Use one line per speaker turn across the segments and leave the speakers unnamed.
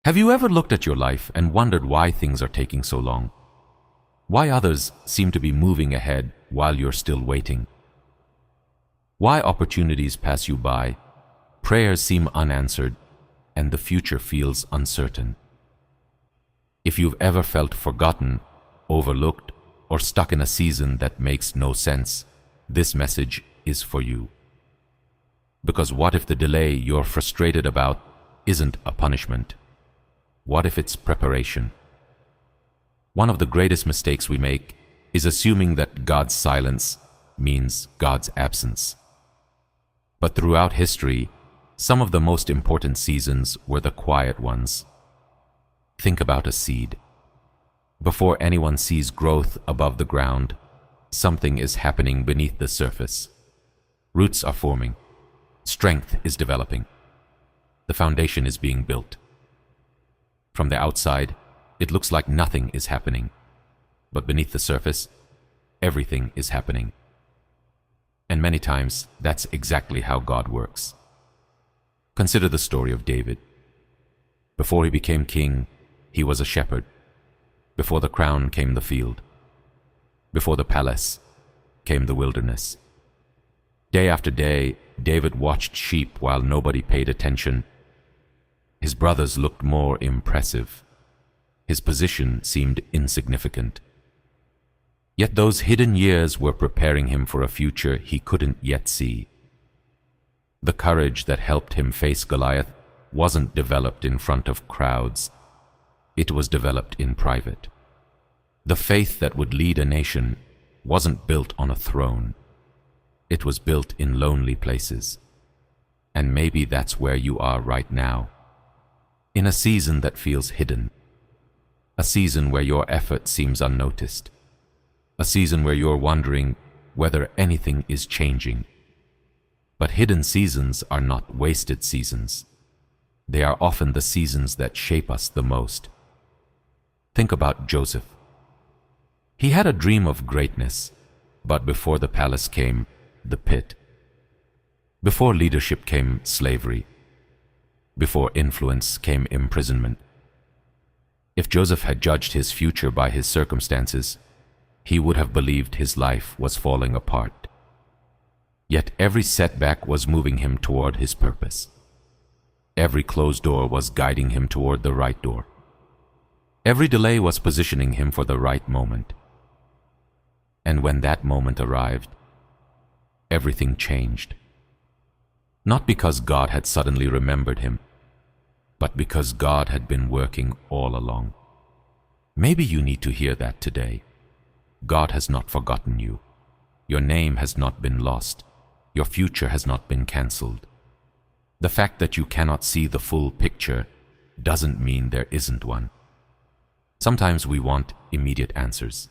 Have you ever looked at your life and wondered why things are taking so long? Why others seem to be moving ahead while you're still waiting? Why opportunities pass you by, prayers seem unanswered, and the future feels uncertain? If you've ever felt forgotten, overlooked, or stuck in a season that makes no sense, this message is for you. Because what if the delay you're frustrated about isn't a punishment? What if it's preparation? One of the greatest mistakes we make is assuming that God's silence means God's absence. But throughout history, some of the most important seasons were the quiet ones. Think about a seed. Before anyone sees growth above the ground, something is happening beneath the surface. Roots are forming. Strength is developing. The foundation is being built. From the outside, it looks like nothing is happening. But beneath the surface, everything is happening. And many times, that's exactly how God works. Consider the story of David. Before he became king, he was a shepherd. Before the crown came the field. Before the palace came the wilderness. Day after day, David watched sheep while nobody paid attention. His brothers looked more impressive. His position seemed insignificant. Yet those hidden years were preparing him for a future he couldn't yet see. The courage that helped him face Goliath wasn't developed in front of crowds. It was developed in private. The faith that would lead a nation wasn't built on a throne. It was built in lonely places. And maybe that's where you are right now. In a season that feels hidden. A season where your effort seems unnoticed. A season where you're wondering whether anything is changing. But hidden seasons are not wasted seasons. They are often the seasons that shape us the most. Think about Joseph. He had a dream of greatness, but before the palace came the pit. Before leadership came slavery. Before influence came imprisonment. If Joseph had judged his future by his circumstances, he would have believed his life was falling apart. Yet every setback was moving him toward his purpose. Every closed door was guiding him toward the right door. Every delay was positioning him for the right moment. And when that moment arrived, everything changed. Not because God had suddenly remembered him, but because God had been working all along. Maybe you need to hear that today. God has not forgotten you. Your name has not been lost. Your future has not been cancelled. The fact that you cannot see the full picture doesn't mean there isn't one. Sometimes we want immediate answers,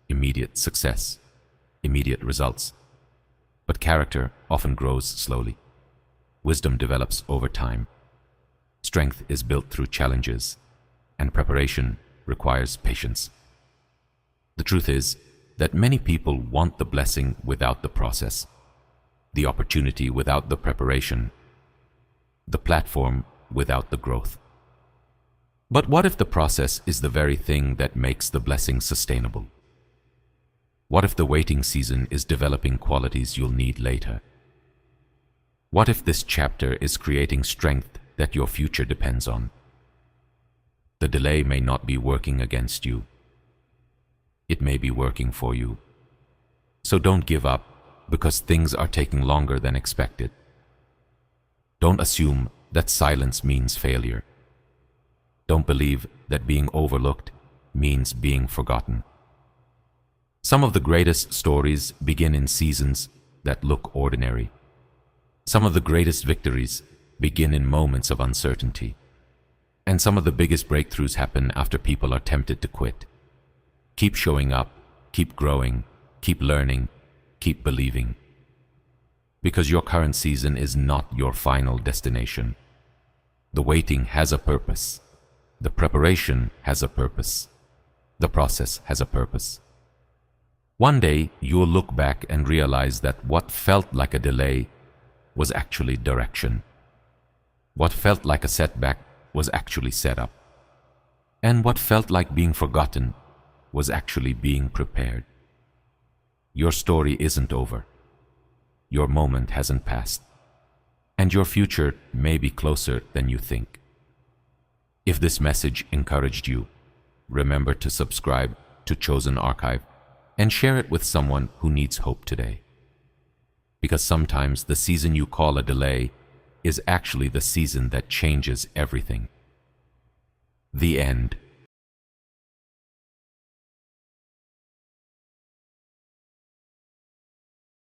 immediate success, immediate results. But character often grows slowly. Wisdom develops over time. Strength is built through challenges, and preparation requires patience. The truth is that many people want the blessing without the process, the opportunity without the preparation, the platform without the growth. But what if the process is the very thing that makes the blessing sustainable? What if the waiting season is developing qualities you'll need later? What if this chapter is creating strength that your future depends on? The delay may not be working against you. It may be working for you. So don't give up because things are taking longer than expected. Don't assume that silence means failure. Don't believe that being overlooked means being forgotten. Some of the greatest stories begin in seasons that look ordinary. Some of the greatest victories begin in moments of uncertainty. And some of the biggest breakthroughs happen after people are tempted to quit. Keep showing up, keep growing, keep learning, keep believing. Because your current season is not your final destination. The waiting has a purpose. The preparation has a purpose. The process has a purpose. One day, you'll look back and realize that what felt like a delay was actually direction. What felt like a setback was actually set up. And what felt like being forgotten was actually being prepared. Your story isn't over. Your moment hasn't passed. And your future may be closer than you think. If this message encouraged you, remember to subscribe to Chosen Archive and share it with someone who needs hope today. Because sometimes the season you call a delay is actually the season that changes everything. The end.